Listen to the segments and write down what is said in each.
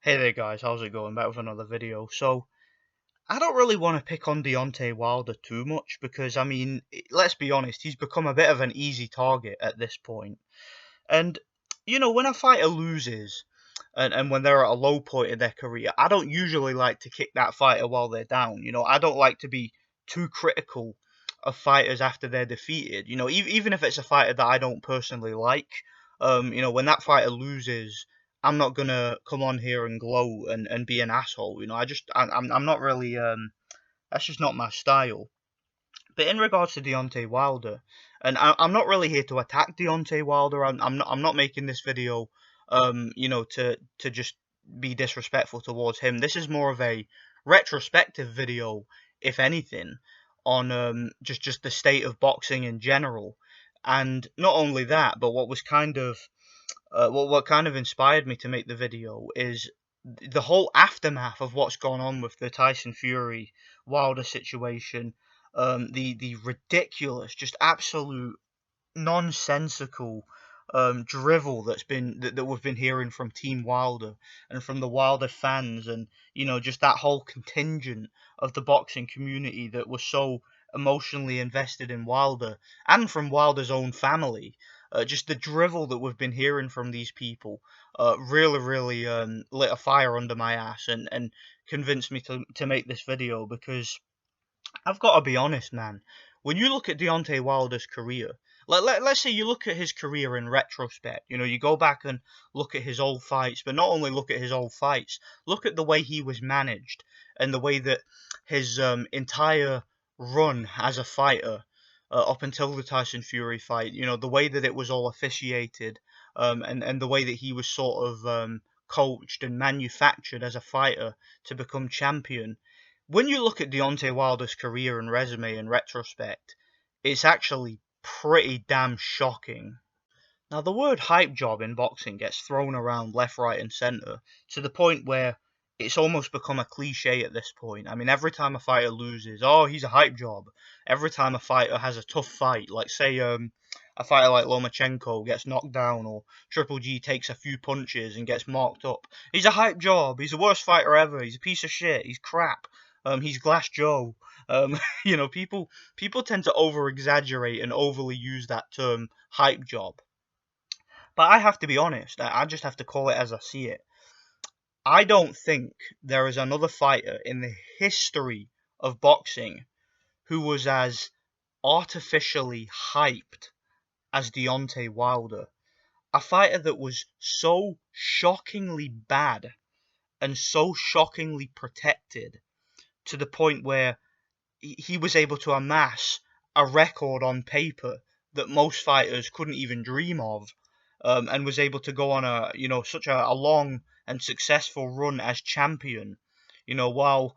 Hey there guys, how's it going? Back with another video. So, I don't really want to pick on Deontay Wilder too much because, let's be honest, he's become a bit of an easy target at this point. And, when a fighter loses and when they're at a low point in their career, I don't usually like to kick that fighter while they're down. I don't like to be too critical of fighters after they're defeated. Even if it's a fighter that I don't personally like, when that fighter loses, I'm not gonna come on here and gloat and be an asshole. I'm not really that's just not my style. But in regards to Deontay Wilder, and I'm not really here to attack Deontay Wilder. I'm not making this video, to just be disrespectful towards him. This is more of a retrospective video, if anything, on just the state of boxing in general. And not only that, but what kind of inspired me to make the video is the whole aftermath of what's gone on with the Tyson Fury Wilder situation, the ridiculous, just absolute nonsensical drivel that we've been hearing from Team Wilder and from the Wilder fans, and just that whole contingent of the boxing community that was so emotionally invested in Wilder, and from Wilder's own family. Just the drivel that we've been hearing from these people really lit a fire under my ass and convinced me to make this video, because I've got to be honest, man. When you look at Deontay Wilder's career, let's say you look at his career in retrospect, you go back and look at his old fights, but not only look at his old fights, look at the way he was managed and the way that his entire run as a fighter, up until the Tyson Fury fight, the way that it was all officiated, and the way that he was sort of coached and manufactured as a fighter to become champion. When you look at Deontay Wilder's career and resume in retrospect, it's actually pretty damn shocking. Now, the word hype job in boxing gets thrown around left, right, and centre to the point where it's almost become a cliche at this point. I mean, every time a fighter loses, oh, he's a hype job. Every time a fighter has a tough fight, like say a fighter like Lomachenko gets knocked down, or Triple G takes a few punches and gets marked up, he's a hype job. He's the worst fighter ever. He's a piece of shit. He's crap. He's Glass Joe. People tend to over exaggerate and overly use that term hype job. But I have to be honest, I just have to call it as I see it. I don't think there is another fighter in the history of boxing who was as artificially hyped as Deontay Wilder. A fighter that was so shockingly bad and so shockingly protected, to the point where he was able to amass a record on paper that most fighters couldn't even dream of, and was able to go on such a long and successful run as champion, while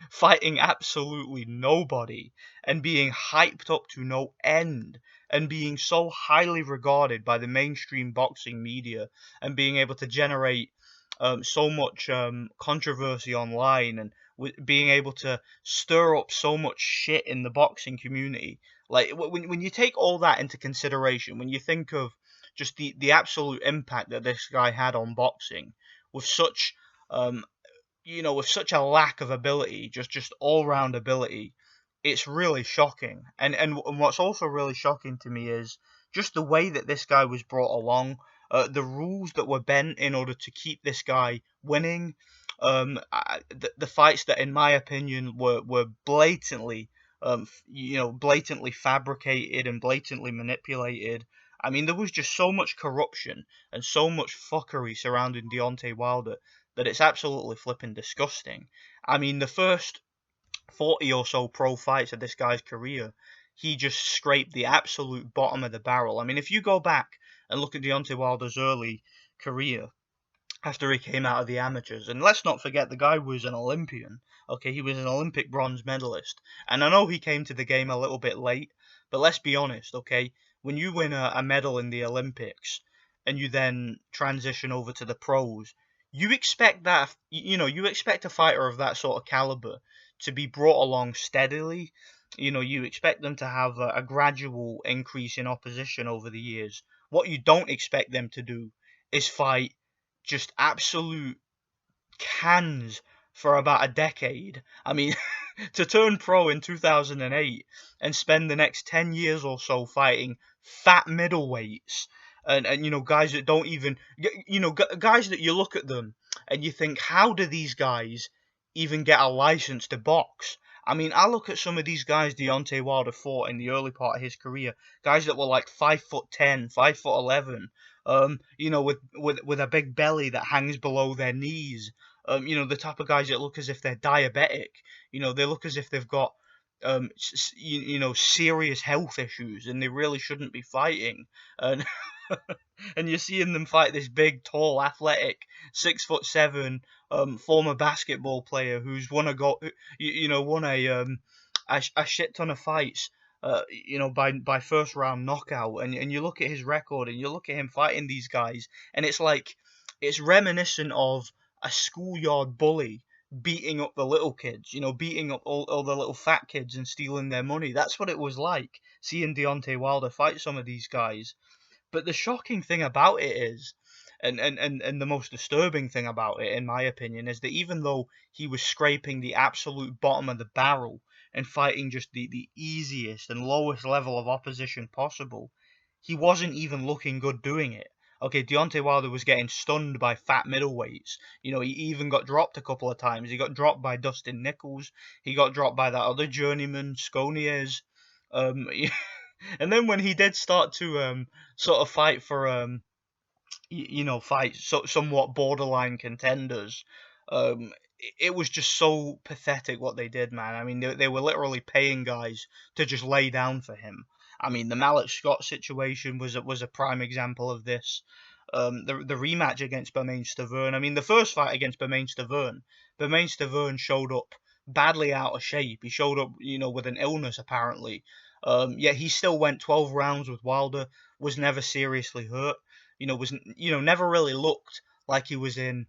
fighting absolutely nobody and being hyped up to no end and being so highly regarded by the mainstream boxing media, and being able to generate so much controversy online, and being able to stir up so much shit in the boxing community. Like when you take all that into consideration, when you think of just the absolute impact that this guy had on boxing, with such with such a lack of ability, just all round ability, it's really shocking. And what's also really shocking to me is just the way that this guy was brought along, the rules that were bent in order to keep this guy winning, the fights that, in my opinion, were blatantly, blatantly fabricated and blatantly manipulated. I mean, there was just so much corruption and so much fuckery surrounding Deontay Wilder that it's absolutely flipping disgusting. I mean, the first 40 or so pro fights of this guy's career, he just scraped the absolute bottom of the barrel. I mean, if you go back and look at Deontay Wilder's early career, after he came out of the amateurs, and let's not forget, the guy was an Olympian. Okay, he was an Olympic bronze medalist. And I know he came to the game a little bit late, but let's be honest, okay? When you win a medal in the Olympics and you then transition over to the pros, you expect that, you expect a fighter of that sort of caliber to be brought along steadily. You expect them to have a gradual increase in opposition over the years. What you don't expect them to do is fight just absolute cans for about a decade. I mean, to turn pro in 2008 and spend the next 10 years or so fighting fat middleweights and you know, guys that don't even, you know, guys that you look at them and you think, how do these guys even get a license to box? I mean, I look at some of these guys Deontay Wilder fought in the early part of his career, guys that were like 5'10", 5'11", you know, with a big belly that hangs below their knees. You know, the type of guys that look as if they're diabetic. You know, they look as if they've got you know, serious health issues, and they really shouldn't be fighting. And and you're seeing them fight this big, tall, athletic, 6'7", former basketball player who's won you know, won a shit ton of fights. You know, by first round knockout, and you look at his record, and you look at him fighting these guys, and it's like it's reminiscent of a schoolyard bully beating up the little kids, you know, beating up all the little fat kids and stealing their money. That's what it was like seeing Deontay Wilder fight some of these guys. But the shocking thing about it is, and the most disturbing thing about it, in my opinion, is that even though he was scraping the absolute bottom of the barrel and fighting just the easiest and lowest level of opposition possible, he wasn't even looking good doing it. Okay, Deontay Wilder was getting stunned by fat middleweights. You know, he even got dropped a couple of times. He got dropped by Dustin Nichols. He got dropped by that other journeyman, Sconiers. Um, and then when he did start to sort of fight for you know, fight somewhat borderline contenders, it was just so pathetic what they did, man. I mean, they were literally paying guys to just lay down for him. I mean, the Mallet Scott situation was a prime example of this. The rematch against Bermane Stiverne. I mean, the first fight against Bermane Stiverne showed up badly out of shape. He showed up, you know, with an illness apparently. Yet he still went 12 rounds with Wilder. Was never seriously hurt. You know, never really looked like he was in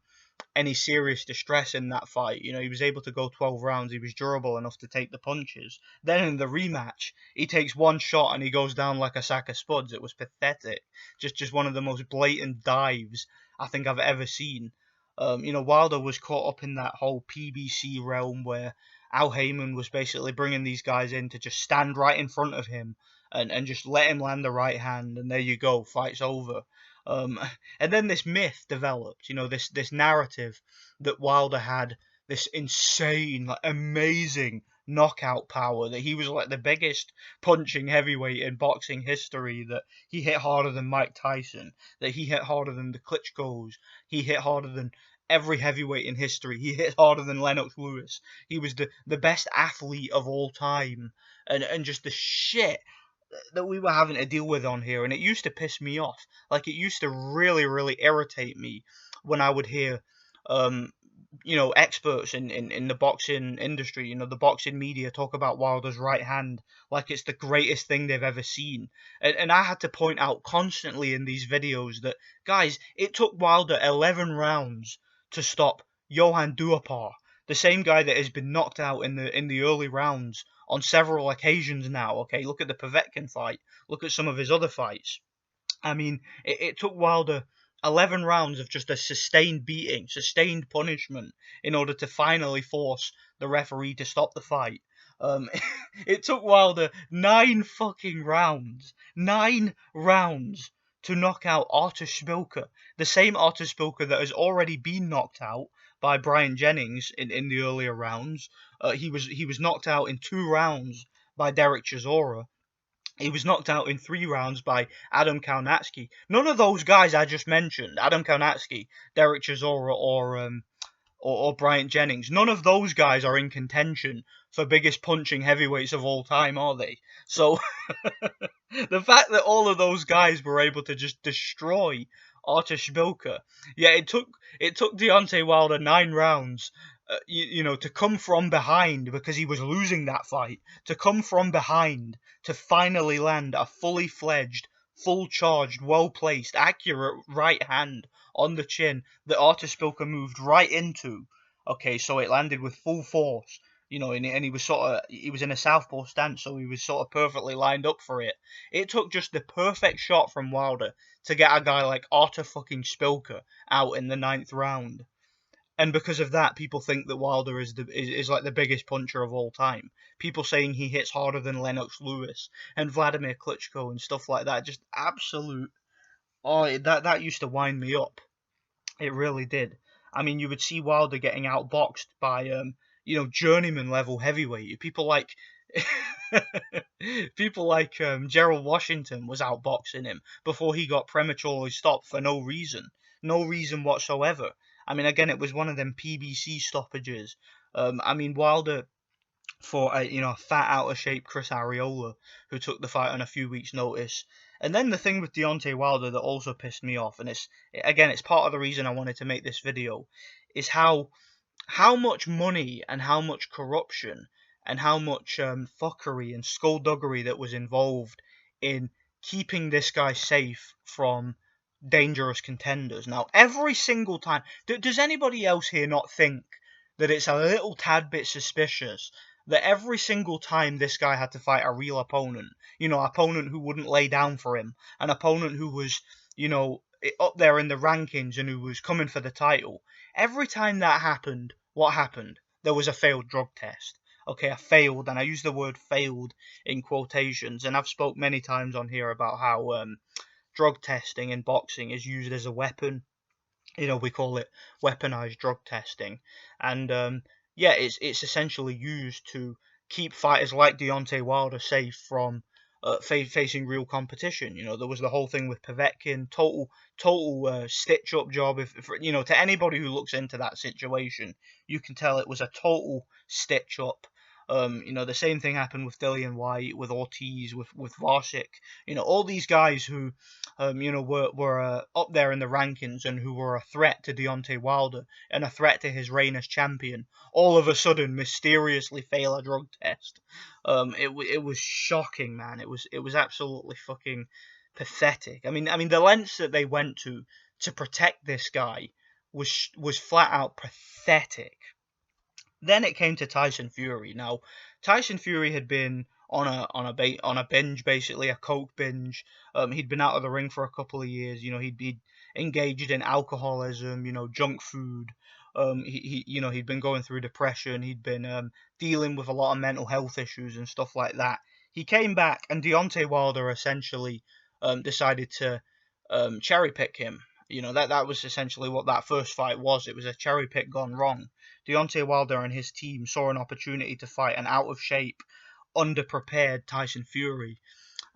any serious distress in that fight. You know, he was able to go 12 rounds. He was durable enough to take the punches. Then in the rematch, he takes one shot and he goes down like a sack of spuds. It was pathetic. Just one of the most blatant dives I think I've ever seen. You know, Wilder was caught up in that whole PBC realm where Al Heyman was basically bringing these guys in to just stand right in front of him and just let him land the right hand, and there you go, fight's over. Um, and then this myth developed, you know, this narrative that Wilder had this insane, like amazing knockout power, that he was like the biggest punching heavyweight in boxing history, that he hit harder than Mike Tyson, that he hit harder than the Klitschko's, he hit harder than every heavyweight in history, he hit harder than Lennox Lewis, he was the best athlete of all time, and just the shit that we were having to deal with on here, and it used to piss me off. Like, it used to really, really irritate me when I would hear, you know, experts in the boxing industry, you know, the boxing media talk about Wilder's right hand like it's the greatest thing they've ever seen. And I had to point out constantly in these videos that, guys, it took Wilder 11 rounds to stop Johann Duhaupas, the same guy that has been knocked out in the early rounds on several occasions now. Okay, look at the Povetkin fight. Look at some of his other fights. I mean, it took Wilder 11 rounds of just a sustained beating, sustained punishment, in order to finally force the referee to stop the fight. Um, it took Wilder 9 rounds to knock out Artur Szpilka, the same Artur Szpilka that has already been knocked out by Brian Jennings in the earlier rounds. He was knocked out in 2 rounds by Derek Chisora. He was knocked out in 3 rounds by Adam Kaunatsky. None of those guys I just mentioned, Adam Kaunatsky, Derek Chisora, or Bryant Jennings, none of those guys are in contention for biggest punching heavyweights of all time, are they? So the fact that all of those guys were able to just destroy Artur Szpilka, yeah, it took Deontay Wilder 9 rounds, you know, to come from behind, because he was losing that fight, to come from behind to finally land a fully fledged, full charged, well placed, accurate right hand on the chin that Artur Szpilka moved right into. Okay, so it landed with full force, you know, and he was in a southpaw stance, so he was sort of perfectly lined up for it. It took just the perfect shot from Wilder to get a guy like Artur fucking Szpilka out in the 9th round. And because of that, people think that Wilder is like the biggest puncher of all time. People saying he hits harder than Lennox Lewis and Vladimir Klitschko and stuff like that. Just absolute. Oh, that used to wind me up. It really did. I mean, you would see Wilder getting outboxed by journeyman level heavyweight people like people like Gerald Washington was outboxing him before he got prematurely stopped for no reason whatsoever. I mean, again, it was one of them PBC stoppages. I mean, Wilder for a fat out of shape Chris Arreola who took the fight on a few weeks' notice. And then the thing with Deontay Wilder that also pissed me off, and it's part of the reason I wanted to make this video, is how much money and how much corruption and how much fuckery and skullduggery that was involved in keeping this guy safe from dangerous contenders. Now, every single time, does anybody else here not think that it's a little tad bit suspicious that every single time this guy had to fight a real opponent, opponent who wouldn't lay down for him, an opponent who was, up there in the rankings and who was coming for the title, every time that happened, what happened? There was a failed drug test. Okay, a failed, and I use the word failed in quotations, and I've spoke many times on here about how drug testing in boxing is used as a weapon. We call it weaponized drug testing, and it's essentially used to keep fighters like Deontay Wilder safe from facing real competition. There was the whole thing with Povetkin, total stitch up job. If to anybody who looks into that situation, you can tell it was a total stitch up. The same thing happened with Dillian White, with Ortiz, with Varsic. All these guys who, were up there in the rankings and who were a threat to Deontay Wilder and a threat to his reign as champion, all of a sudden mysteriously fail a drug test. It was shocking, man. It was absolutely fucking pathetic. I mean, the lengths that they went to protect this guy was flat out pathetic. Then it came to Tyson Fury. Now, Tyson Fury had been on a binge, basically a coke binge. He'd been out of the ring for a couple of years. He'd engaged in alcoholism. Junk food. He'd been going through depression. He'd been dealing with a lot of mental health issues and stuff like that. He came back, and Deontay Wilder essentially decided to cherry pick him. That was essentially what that first fight was. It was a cherry pick gone wrong. Deontay Wilder and his team saw an opportunity to fight an out of shape, underprepared Tyson Fury,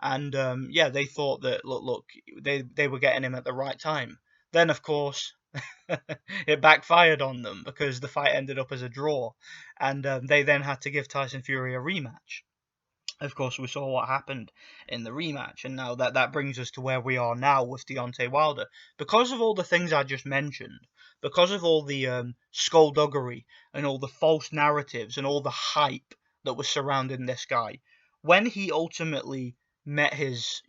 and they thought that look, they were getting him at the right time. Then of course it backfired on them because the fight ended up as a draw, and they then had to give Tyson Fury a rematch. Of course, we saw what happened in the rematch, and now that brings us to where we are now with Deontay Wilder. Because of all the things I just mentioned, because of all the skullduggery and all the false narratives and all the hype that was surrounding this guy, when he ultimately met his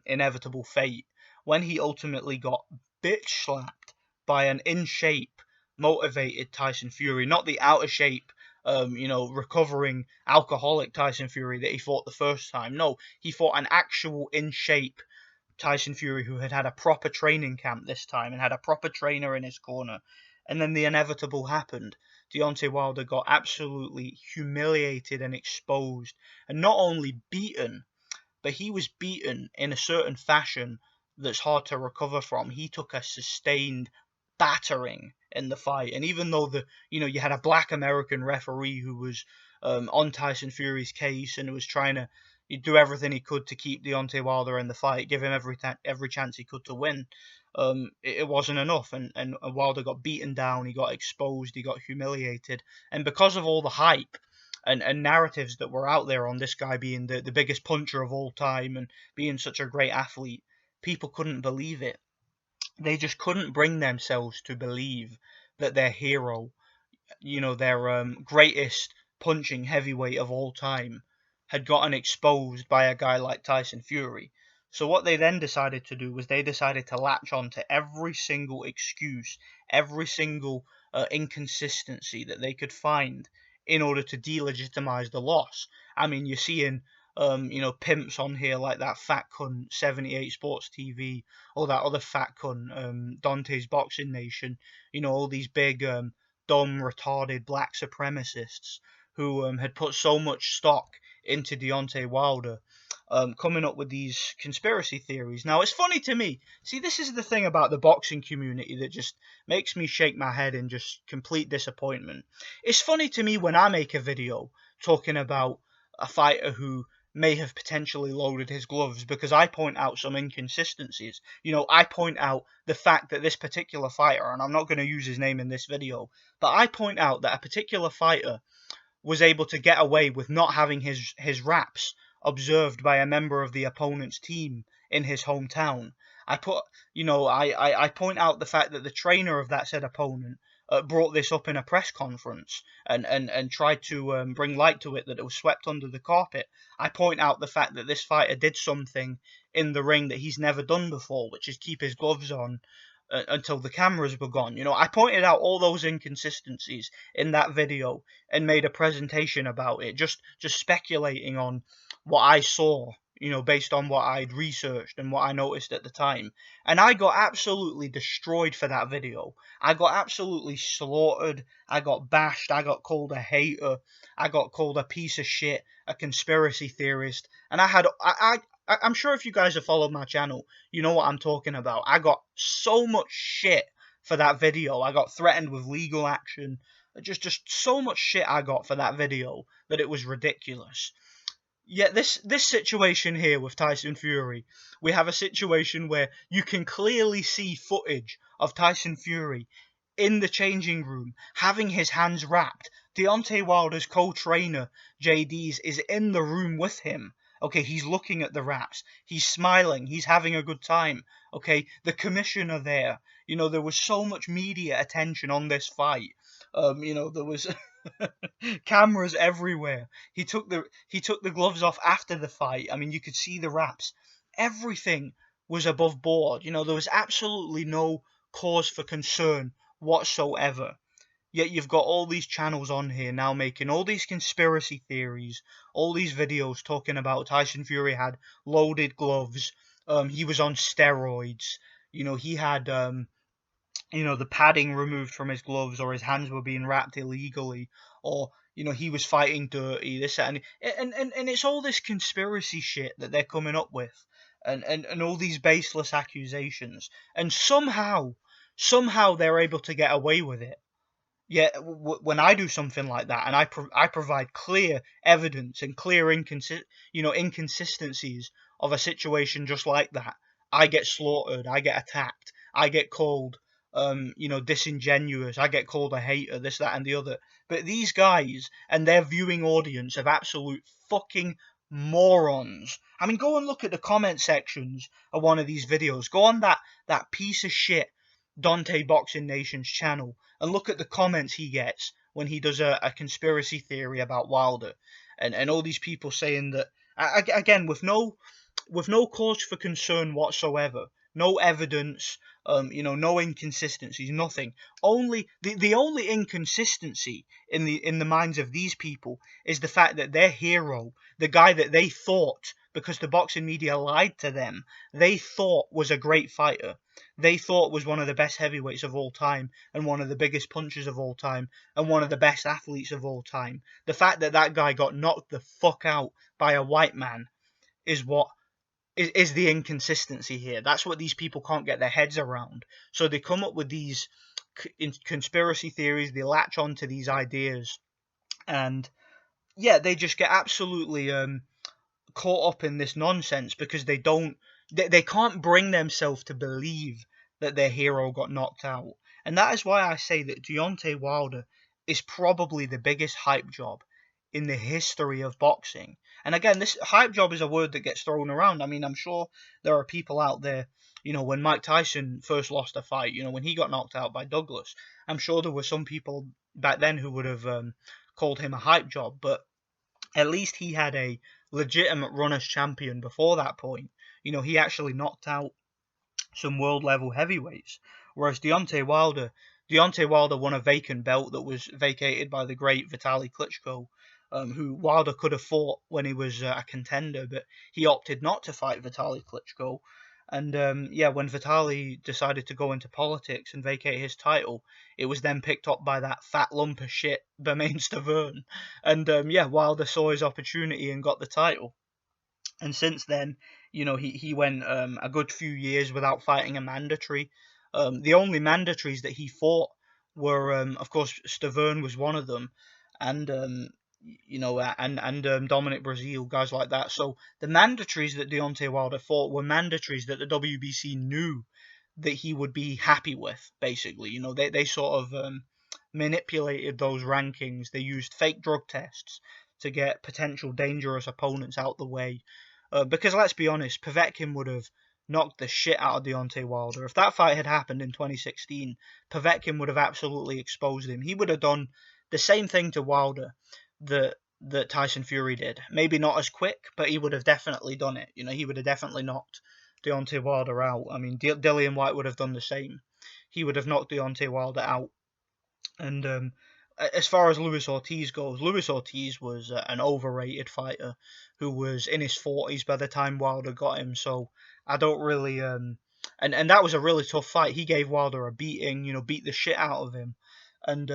inevitable fate, when he ultimately got bitch slapped by an in shape, motivated Tyson Fury, not the out of shape recovering alcoholic Tyson Fury that he fought the first time. No, he fought an actual in shape Tyson Fury who had a proper training camp this time and had a proper trainer in his corner. And then the inevitable happened. Deontay Wilder got absolutely humiliated and exposed, and not only beaten, but he was beaten in a certain fashion that's hard to recover from. He took a sustained battering in the fight, and even though you had a black American referee who was on Tyson Fury's case and was trying to do everything he could to keep Deontay Wilder in the fight, give him every chance he could to win, it wasn't enough, and Wilder got beaten down, he got exposed, he got humiliated, and because of all the hype and narratives that were out there on this guy being the biggest puncher of all time and being such a great athlete, people couldn't believe it. They just couldn't bring themselves to believe that their hero, their greatest punching heavyweight of all time, had gotten exposed by a guy like Tyson Fury. So what they then decided to do was they decided to latch on to every single excuse, every single inconsistency that they could find in order to delegitimize the loss. I mean, you're seeing pimps on here like that fat cunt 78 Sports TV, or that other fat cunt Dante's Boxing Nation. All these big dumb retarded black supremacists who had put so much stock into Deontay Wilder, coming up with these conspiracy theories. Now, it's funny to me. See, this is the thing about the boxing community that just makes me shake my head in just complete disappointment. It's funny to me when I make a video talking about a fighter who may have potentially loaded his gloves, because I point out some inconsistencies. I point out the fact that this particular fighter, and I'm not going to use his name in this video, but I point out that a particular fighter was able to get away with not having his wraps observed by a member of the opponent's team in his hometown. I point out the fact that the trainer of that said opponent brought this up in a press conference, and tried to bring light to it that it was swept under the carpet. I point out the fact that this fighter did something in the ring that he's never done before, which is keep his gloves on until the cameras were gone. I pointed out all those inconsistencies in that video and made a presentation about it, just speculating on what I saw, based on what I'd researched and what I noticed at the time. And I got absolutely destroyed for that video. I got absolutely slaughtered. I got bashed. I got called a hater. I got called a piece of shit, a conspiracy theorist. And I'm sure if you guys have followed my channel, you know what I'm talking about. I got so much shit for that video. I got threatened with legal action. Just so much shit I got for that video that it was ridiculous. Yet this situation here with Tyson Fury, we have a situation where you can clearly see footage of Tyson Fury in the changing room having his hands wrapped. Deontay Wilder's co-trainer, JD's, is in the room with him. Okay, he's looking at the wraps. He's smiling. He's having a good time. Okay, the commissioner there. There was so much media attention on this fight. There was cameras everywhere. He took the gloves off after the fight. I mean, you could see the wraps. Everything was above board. There was absolutely no cause for concern whatsoever. Yet you've got all these channels on here now making all these conspiracy theories, all these videos talking about Tyson Fury had loaded gloves, he was on steroids, he had the padding removed from his gloves, or his hands were being wrapped illegally, or he was fighting dirty, this, that, and it's all this conspiracy shit that they're coming up with, and all these baseless accusations, and somehow they're able to get away with it. Yet when I do something like that, and I provide clear evidence and clear inconsistencies of a situation just like that, I get slaughtered, I get attacked, I get called disingenuous, I get called a hater, this, that, and the other. But these guys and their viewing audience of absolute fucking morons. I mean, go and look at the comment sections of one of these videos. Go on that piece of shit Dante Boxing Nation's channel and look at the comments he gets when he does a conspiracy theory about Wilder, and all these people saying that, again, with no cause for concern whatsoever, no evidence, no inconsistencies, nothing. Only the only inconsistency in the minds of these people is the fact that their hero, the guy that they thought, because the boxing media lied to them, they thought was a great fighter, they thought was one of the best heavyweights of all time, and one of the biggest punchers of all time, and one of the best athletes of all time. The fact that that guy got knocked the fuck out by a white man is what is the inconsistency here. That's what these people can't get their heads around. So they come up with these conspiracy theories, they latch on to these ideas, and yeah, they just get absolutely caught up in this nonsense because they can't bring themselves to believe that their hero got knocked out. And that is why I say that Deontay Wilder is probably the biggest hype job in the history of boxing. And again, this hype job is a word that gets thrown around. I mean, I'm sure there are people out there, when Mike Tyson first lost a fight, when he got knocked out by Douglas, I'm sure there were some people back then who would have called him a hype job, but at least he had a legitimate run as champion before that point. He actually knocked out some world level heavyweights, whereas Deontay Wilder won a vacant belt that was vacated by the great Vitaly Klitschko who Wilder could have fought when he was a contender, but he opted not to fight Vitaly Klitschko. And when Vitaly decided to go into politics and vacate his title, it was then picked up by that fat lump of shit, Bermane Stiverne. And Wilder saw his opportunity and got the title. And since then, he went a good few years without fighting a mandatory. The only mandatories that he fought were, of course, Stavern was one of them, and Dominic Breazeale, guys like that. So the mandatories that Deontay Wilder fought were mandatories that the WBC knew that he would be happy with. Basically, they sort of manipulated those rankings. They used fake drug tests to get potential dangerous opponents out the way. Because let's be honest, Povetkin would have knocked the shit out of Deontay Wilder. If that fight had happened in 2016, Povetkin would have absolutely exposed him. He would have done the same thing to Wilder that Tyson Fury did. Maybe not as quick, but he would have definitely done it. He would have definitely knocked Deontay Wilder out. I mean, Dillian White would have done the same. He would have knocked Deontay Wilder out. And as far as Luis Ortiz goes, Luis Ortiz was an overrated fighter who was in his 40s by the time Wilder got him. So I don't really and that was a really tough fight. He gave Wilder a beating, beat the shit out of him, and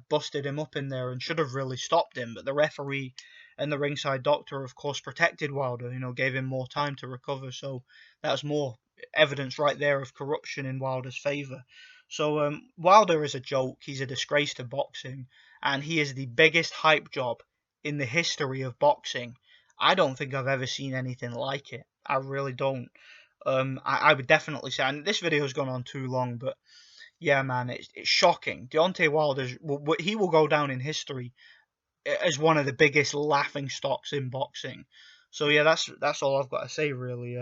busted him up in there and should have really stopped him. But the referee and the ringside doctor, of course, protected Wilder. Gave him more time to recover. So that's more evidence right there of corruption in Wilder's favour. So Wilder is a joke. He's a disgrace to boxing, and he is the biggest hype job in the history of boxing. I don't think I've ever seen anything like it. I really don't. I would definitely say, and this video has gone on too long, but yeah, man, it's shocking. Deontay Wilder, he will go down in history as one of the biggest laughing stocks in boxing. So yeah, that's all I've got to say really.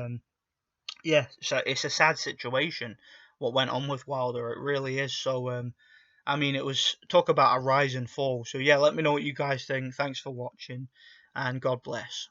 So it's a sad situation what went on with Wilder. It really is. So it was talk about a rise and fall. So yeah, let me know what you guys think. Thanks for watching, and God bless.